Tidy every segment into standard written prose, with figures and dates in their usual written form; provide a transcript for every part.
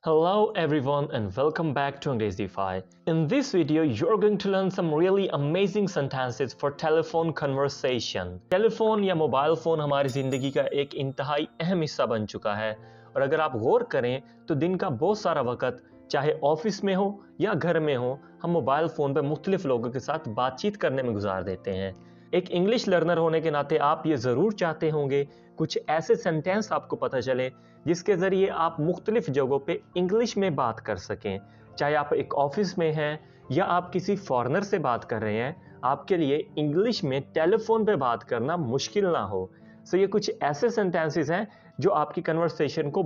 Hello everyone and welcome back to Angrezify. In this video, you're going to learn some really amazing sentences for telephone conversation. Telephone या mobile phone हमारी ज़िंदगी का एक इंतहाई अहम हिस्सा बन चुका है और अगर आप गौर करें तो दिन का बहुत सारा वक्त चाहे ऑफिस में हो या घर में हो हम मोबाइल फ़ोन पर मुख्तलिफ लोगों के साथ बातचीत करने में गुजार देते हैं। एक इंग्लिश लर्नर होने के नाते आप ये ज़रूर चाहते होंगे कुछ ऐसे सेंटेंस आपको पता चले जिसके ज़रिए आप मुख्तलिफ जगहों पे इंग्लिश में बात कर सकें। चाहे आप एक ऑफिस में हैं या आप किसी फॉरेनर से बात कर रहे हैं, आपके लिए इंग्लिश में टेलीफोन पे बात करना मुश्किल ना हो। ये कुछ ऐसे सेंटेंसेस हैं जो आपकी कन्वर्सेशन को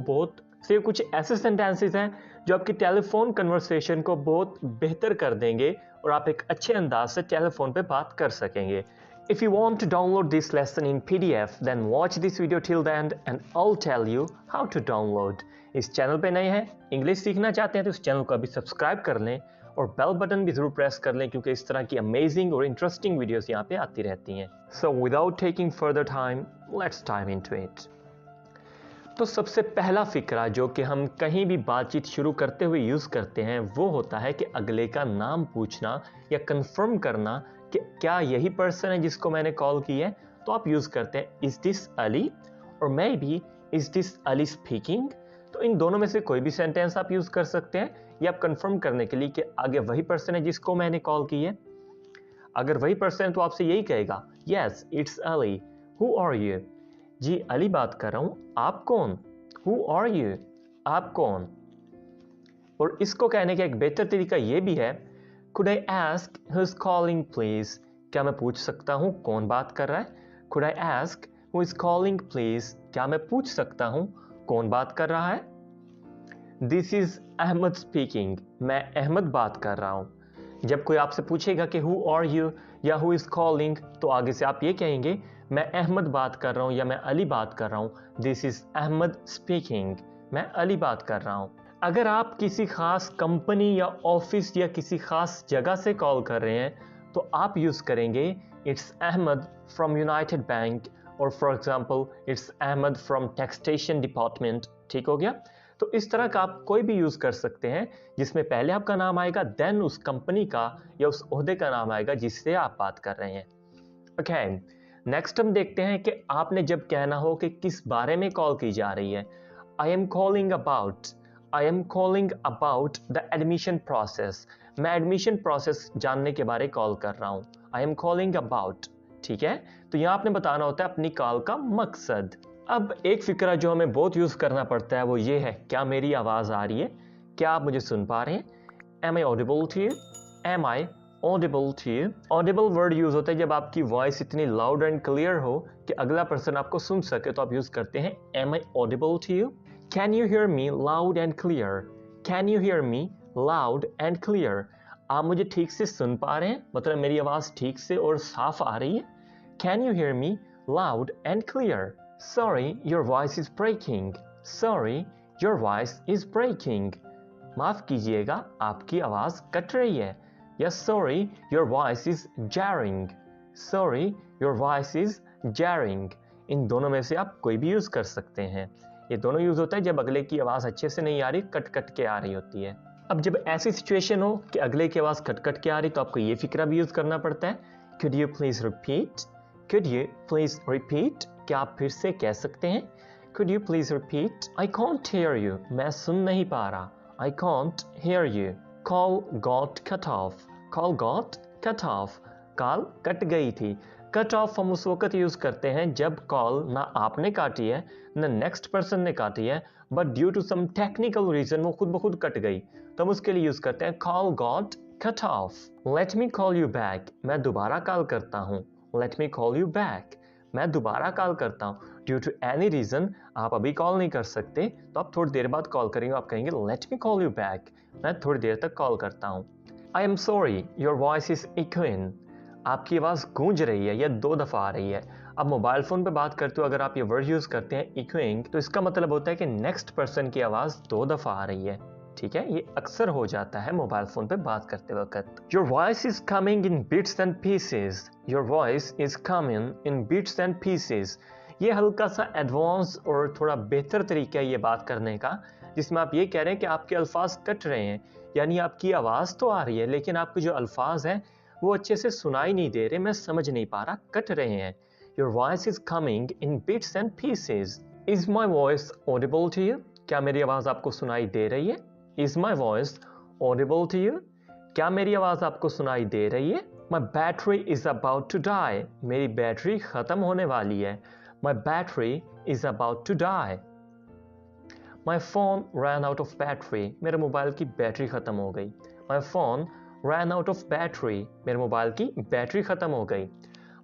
आपकी टेलीफोन कन्वर्सेशन को बहुत बेहतर कर देंगे और आप एक अच्छे अंदाज से टेलीफोन पे बात कर सकेंगे। If you want to download this lesson in PDF, then watch this video till the end and I'll tell you how to download. इस चैनल पे नए हैं, इंग्लिश सीखना चाहते हैं तो इस चैनल को अभी सब्सक्राइब कर लें और बेल बटन भी जरूर प्रेस कर लें क्योंकि इस तरह की अमेजिंग और इंटरेस्टिंग वीडियोस यहाँ पे आती रहती हैं। So without taking further time, let's dive into it. तो सबसे पहला फिक्रा जो कि हम कहीं भी बातचीत शुरू करते हुए यूज़ करते हैं वो होता है कि अगले का नाम पूछना या कंफर्म करना कि क्या यही पर्सन है जिसको मैंने कॉल की है। तो आप यूज़ करते हैं इज दिस अली और may be is this Ali speaking. तो इन दोनों में से कोई भी सेंटेंस आप यूज़ कर सकते हैं या आप कंफर्म करने के लिए कि आगे वही पर्सन है जिसको मैंने कॉल की है। अगर वही पर्सन है तो आपसे यही कहेगा yes it's Ali, who are you. जी अली बात कर रहा हूँ, आप कौन। हु आर यू, आप कौन। और इसको कहने का एक बेहतर तरीका ये भी है Could I ask who's calling please? क्या मैं पूछ सकता हूँ कौन बात कर रहा है। Could I ask who is calling please? क्या मैं पूछ सकता हूँ कौन बात कर रहा है। This is Ahmed speaking. मैं अहमद बात कर रहा हूँ। जब कोई आपसे पूछेगा कि who are you या who is calling तो आगे से आप ये कहेंगे मैं अहमद बात कर रहा हूँ या मैं अली बात कर रहा हूँ। This is Ahmed speaking. मैं अली बात कर रहा हूँ। अगर आप किसी खास कंपनी या ऑफिस या किसी खास जगह से कॉल कर रहे हैं तो आप यूज़ करेंगे it's Ahmed from United Bank और for example it's Ahmed from taxation department. ठीक हो गया। तो इस तरह का आप कोई भी यूज़ कर सकते हैं जिसमें पहले आपका नाम आएगा देन उस कंपनी का या उस ओहदे का नाम आएगा जिससे आप बात कर रहे हैं। ओके, नेक्स्ट हम देखते हैं कि आपने जब कहना हो कि किस बारे में कॉल की जा रही है। I am calling about the admission process. मैं एडमिशन प्रोसेस जानने के बारे कॉल कर रहा हूँ। I am calling about. ठीक है, तो यहाँ आपने बताना होता है अपनी कॉल का मकसद। अब एक फिक्रा जो हमें बहुत यूज करना पड़ता है वो ये है, क्या मेरी आवाज आ रही है, क्या आप मुझे सुन पा रहे हैं। Am I audible to you, am I audible to you. Audible word use होता है जब आपकी वॉइस इतनी लाउड एंड क्लियर हो कि अगला पर्सन आपको सुन सके, तो आप यूज करते हैं am I audible to you. Can you hear me loud and clear? Can you hear me loud and clear? आप मुझे ठीक से सुन पा रहे हैं, मतलब मेरी आवाज़ ठीक से और साफ आ रही है। Can you hear me loud and clear? Sorry, your voice is breaking. Sorry, your voice is breaking. माफ़ कीजिएगा, आपकी आवाज़ कट रही है। Yes, sorry, your voice is jarring. Sorry, your voice is jarring. इन दोनों में से आप कोई भी यूज़ कर सकते हैं। ये दोनों यूज होता है जब अगले की आवाज अच्छे से नहीं आ रही, कट कट के आ रही होती है। अब जब ऐसी सिचुएशन हो कि अगले की आवाज कट कट के आ रही तो आपको ये फिक्रा भी यूज करना पड़ता है। Could you please repeat? Could you please repeat? क्या आप फिर से कह सकते हैं। Could you please repeat? I can't hear you. मैं सुन नहीं पा रहा। I can't hear you. Call got cut off. Call got cut off. Call cut गई थी। कट ऑफ हम उस वक्त यूज करते हैं जब कॉल ना आपने काटी है ना नेक्स्ट पर्सन ने काटी है, but due to some technical reason वो खुद ब खुद कट गई, तो हम उसके लिए यूज करते हैं call got cut off. Let me call you back. मैं दोबारा कॉल करता हूँ। Let me call you back. मैं दोबारा कॉल करता हूँ। ड्यू टू एनी रीजन आप अभी कॉल नहीं कर सकते तो आप थोड़ी देर बाद कॉल करेंगे, आप कहेंगे let me call you back. मैं थोड़ी देर तक कॉल करता हूँ। I am sorry, your voice is equine. आपकी आवाज़ गूंज रही है या दो दफ़ा आ रही है। अब मोबाइल फ़ोन पे बात करते हो अगर आप ये वर्ड यूज़ करते हैं इक्विंग, तो इसका मतलब होता है कि नेक्स्ट पर्सन की आवाज़ दो दफ़ा आ रही है। ठीक है, ये अक्सर हो जाता है मोबाइल फ़ोन पे बात करते वक्त। Your voice is coming in bits and pieces. Your voice is coming in bits and pieces. ये हल्का सा एडवांस और थोड़ा बेहतर तरीका है ये बात करने का, जिसमें आप ये कह रहे हैं कि आपके अल्फाज कट रहे हैं, यानी आपकी आवाज़ तो आ रही है लेकिन आपके जो अल्फाज हैं वो अच्छे से सुनाई नहीं दे रहे, मैं समझ नहीं पा रहा, कट रहे हैं. Your voice is coming in bits and pieces. Is my voice audible to you? क्या मेरी आवाज़ आपको सुनाई दे रही है? Is my voice audible to you? क्या मेरी आवाज़ आपको सुनाई दे रही है? My battery is about to die. मेरी बैटरी ख़त्म होने वाली है. My battery is about to die. My phone ran out of battery. मेरे मोबाइल की बैटरी ख़त्म हो गई. My phone ran out of battery. मेरे मोबाइल की बैटरी ख़त्म हो गई.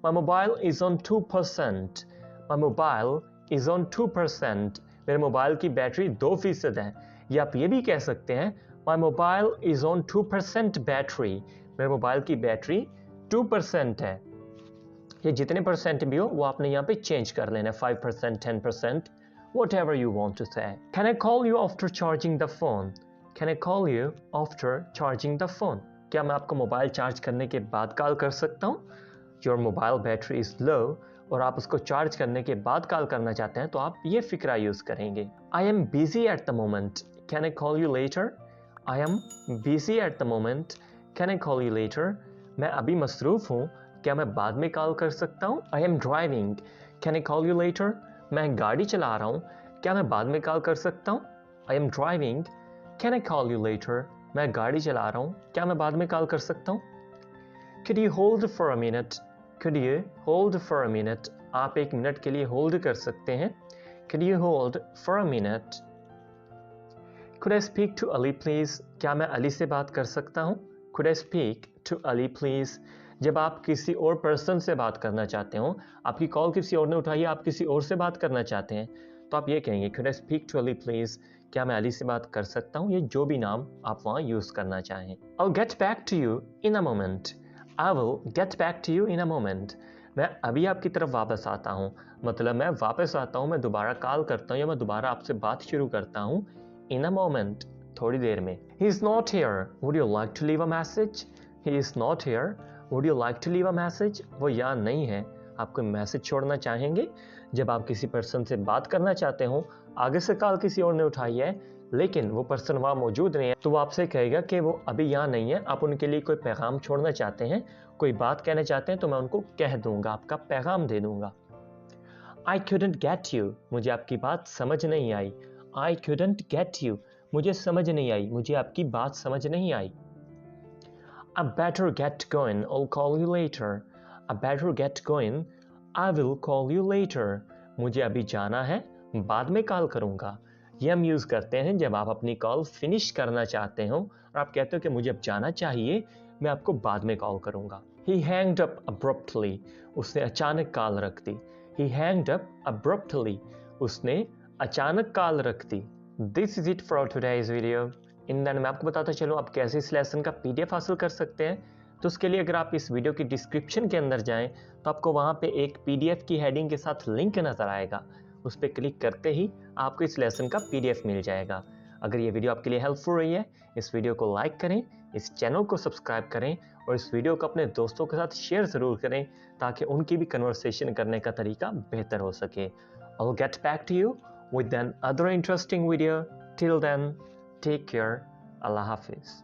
My mobile is on 2%. My mobile is on 2%. मेरे मोबाइल की बैटरी 2% है. या आप ये भी कह सकते हैं My mobile is on 2% battery. मेरे मोबाइल की बैटरी 2% है. ये जितने परसेंट भी हो वो आपने यहाँ पे चेंज कर लेना. 5%, 10%, whatever you want to say. Can I call you after charging the phone? Can I call you after charging the phone? क्या मैं आपको मोबाइल चार्ज करने के बाद कॉल कर सकता हूँ? Your mobile battery is low और आप उसको चार्ज करने के बाद कॉल करना चाहते हैं तो आप ये फिक्रा यूज़ करेंगे. I am busy at the moment. Can I call you later? I am busy at the moment. Can I call you later? मैं अभी मसरूफ़ हूँ, क्या मैं बाद में कॉल कर सकता हूँ? I am driving. Can I call you later? मैं गाड़ी चला रहा हूँ, क्या मैं बाद में कॉल कर सकता हूँ? I am driving. Can I call you later? मैं गाड़ी चला रहा हूँ, क्या मैं बाद में कॉल कर सकता हूँ? Could you hold for a minute? Could you hold for a minute? आप एक मिनट के लिए होल्ड कर सकते हैं. Could you hold for a minute? Could I speak to Ali please? क्या मैं अली से बात कर सकता हूँ? Could I speak to Ali please? जब आप किसी और पर्सन से बात करना चाहते हो, आपकी कॉल किसी और ने उठाई है, आप किसी और से बात करना चाहते हैं, तो आप ये कहेंगे Could I speak to Ali please? क्या मैं अली से बात कर सकता हूँ? ये जो भी नाम आप वहाँ यूज़ करना चाहें. I'll get back to you in a moment. I will get back to you in a moment. मैं अभी आपकी तरफ वापस आता हूँ, मतलब मैं वापस आता हूँ, मैं दोबारा कॉल करता हूँ या मैं दोबारा आपसे बात शुरू करता हूँ. In a moment, थोड़ी देर में. He is not here. Would you like to leave a message? He is not here. Would you like to leave a message? वो यहाँ नहीं है. आप कोई मैसेज छोड़ना चाहेंगे? जब आप किसी पर्सन से बात करना चाहते हो, आगे से कॉल किसी और ने उठाई है, लेकिन वो पर्सन वहाँ मौजूद नहीं है, तो वो आपसे कहेगा कि वो अभी यहाँ नहीं है. आप उनके लिए कोई पैगाम छोड़ना चाहते हैं, कोई बात कहना चाहते हैं, तो मैं उनको कह दूंगा, आपका पैगाम दे दूंगा. I couldn't get you. मुझे आपकी बात समझ नहीं आई. I couldn't get you. मुझे समझ नहीं आई, मुझे आपकी बात समझ नहीं आई. I better get going. I'll call you later. I better get going. I will call you later. मुझे अभी जाना है, बाद में कॉल करूँगा. ये हम यूज़ करते हैं जब आप अपनी कॉल फिनिश करना चाहते हो और आप कहते हो कि मुझे अब जाना चाहिए, मैं आपको बाद में कॉल करूँगा. He hanged up abruptly. उसने अचानक कॉल रख दी. He hanged up abruptly. उसने अचानक कॉल रख दी. This is it for today's video. इन दिन मैं आपको बताता चलूँ आप कैसे इस लेसन का PDF हासिल कर सकते हैं. तो उसके लिए अगर आप इस वीडियो की डिस्क्रिप्शन के अंदर जाएं तो आपको वहाँ पे एक PDF की हेडिंग के साथ लिंक नज़र आएगा. उस पर क्लिक करते ही आपको इस लेसन का PDF मिल जाएगा. अगर ये वीडियो आपके लिए हेल्पफुल रही है, इस वीडियो को लाइक करें, इस चैनल को सब्सक्राइब करें और इस वीडियो को अपने दोस्तों के साथ शेयर ज़रूर करें ताकि उनकी भी कन्वर्सेशन करने का तरीका बेहतर हो सके. I'll get back to you with another interesting video. Till then, take care. Allah Hafiz.